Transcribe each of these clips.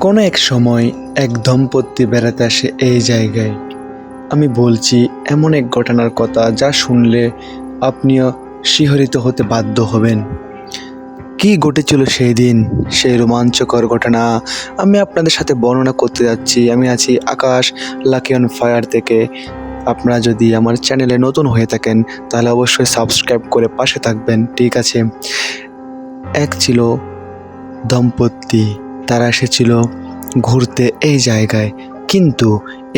কোনো এক সময় এক দম্পতি বেড়াতে আসে এই জায়গায়। আমি বলছি এমন এক ঘটনার কথা যা শুনলে আপনিও শিহরিত হতে বাধ্য হবেন। কি ঘটেছিল সেই দিন, সেই রোমাঞ্চকর ঘটনা আমি আপনাদের সাথে বর্ণনা করতে যাচ্ছি। আমি আছি আকাশ, লাকি অন ফায়ার থেকে। আপনারা যদি আমার চ্যানেলে নতুন হয়ে থাকেন তাহলে অবশ্যই সাবস্ক্রাইব করে পাশে থাকবেন, ঠিক আছে? এক ছিল দম্পতি, তারা এসেছিল ঘুরতে এই জায়গায়, কিন্তু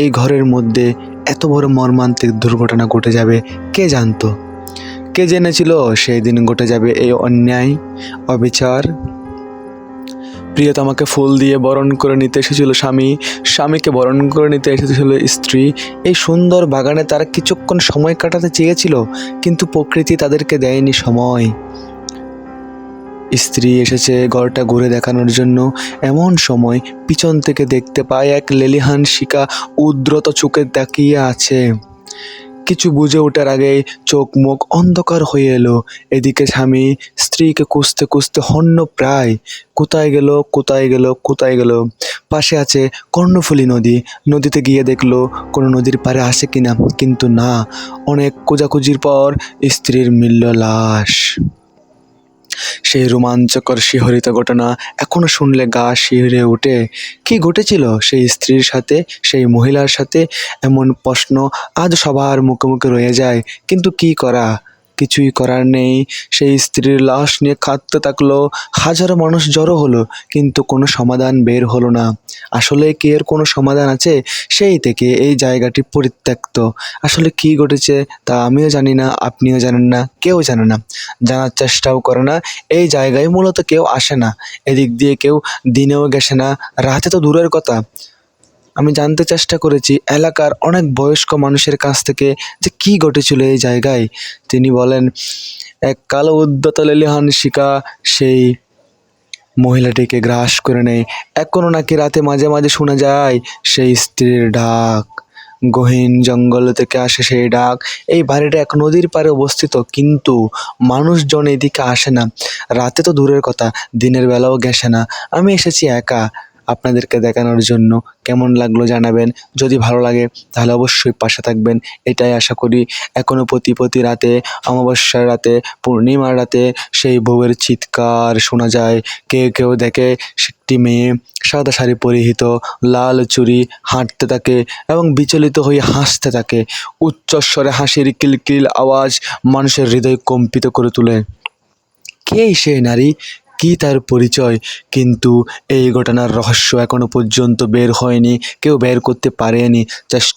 এই ঘরের মধ্যে এত বড় মর্মান্তিক দুর্ঘটনা ঘটে যাবে কে জানতো? কে জেনেছিল সেই দিন ঘটে যাবে এই অন্যায়, অবিচার? প্রিয়তমাকে ফুল দিয়ে বরণ করে নিতে এসেছিল স্বামী, স্বামীকে বরণ করে নিতে এসেছিল স্ত্রী। এই সুন্দর বাগানে তারা কিছুক্ষণ সময় কাটাতে চেয়েছিল, কিন্তু প্রকৃতি তাদেরকে দেয়নি সময়। স্ত্রী এসেছে ঘরটা ঘুরে দেখানোর জন্য, এমন সময় পিছন থেকে দেখতে পায় এক লেলিহান শিকা উদ্রত চোখে তাকিয়ে আছে। কিছু বুঝে ওঠার আগেই চোখ মুখ অন্ধকার হয়ে এলো। এদিকে স্বামী স্ত্রীকে খুঁজতে খুঁজতে হন্য প্রায়। কোথায় গেল, কোথায় গেল, কোথায় গেল? পাশে আছে কর্ণফুলী নদী, নদীতে গিয়ে দেখলো কোনো নদীর পাড়ে আসে কিনা, কিন্তু না। অনেক খোঁজাখুঁজির পর স্ত্রীর মিলল লাশ। সেই রোমাঞ্চকর শিহরিত ঘটনা এখনো শুনলে গা শিহরে ওঠে। কি ঘটেছিল সেই স্ত্রীর সাথে, সেই মহিলার সাথে? এমন প্রশ্ন আজ সবার মুখে মুখে রয়ে যায়, কিন্তু কি করা, কিছুই করার নেই। সেই স্ত্রীর লাশ নিয়ে কাঁদতে থাকলো, হাজারো মানুষ জড়ো হলো, কিন্তু কোনো সমাধান বের হলো না। আসলে কি এর কোনো সমাধান আছে? সেই থেকে এই জায়গাটি পরিত্যক্ত। আসলে কি ঘটেছে তা আমিও জানি না, আপনিও জানেন না, কেউ জানে না, জানার চেষ্টাও করে না। এই জায়গায় মূলত কেউ আসে না, এদিক দিয়ে কেউ দিনেও গেছে না, রাতে তো দূরের কথা। আমি জানতে চেষ্টা করেছি এলাকার অনেক বয়স্ক মানুষের কাছ থেকে যে কি ঘটেছিল এই জায়গায়। তিনি বলেন এক কালো উদ্যত লেলিহান শিকা সেই মহিলাটিকে গ্রাস করে নেয়। এখনো নাকি রাতে মাঝে মাঝে শোনা যায় সেই স্ত্রীর ডাক। গহীন জঙ্গল থেকে আসে সেই ডাক। এই বাড়িটা এক নদীর পাড়ে অবস্থিত, কিন্তু মানুষজন এদিকে আসে না, রাতে তো দূরের কথা, দিনের বেলাও গেছে না। আমি এসেছি একা আপনাদেরকে দেখানোর জন্য। কেমন লাগলো জানাবেন, যদি ভালো লাগে তাহলে অবশ্যই পাশে থাকবেন, এটাই আশা করি। এখনও প্রতি রাতে, অমাবস্যার রাতে, পূর্ণিমার রাতে সেই বউয়ের চিৎকার শোনা যায়। কেউ দেখে একটি মেয়ে সাদা শাড়ি পরিহিত, লাল চুড়ি, হাঁটতে থাকে এবং বিচলিত হয়ে হাসতে থাকে। উচ্চস্বরে হাসির কিলকিল আওয়াজ মানুষের হৃদয় কম্পিত করে তোলে। কে সেই নারী, কি তার পরিচয়? কিন্তু এই ঘটনার রহস্য এখনো পর্যন্ত বের হয়নি, কেউ বের করতে পারেনি। চেষ্টা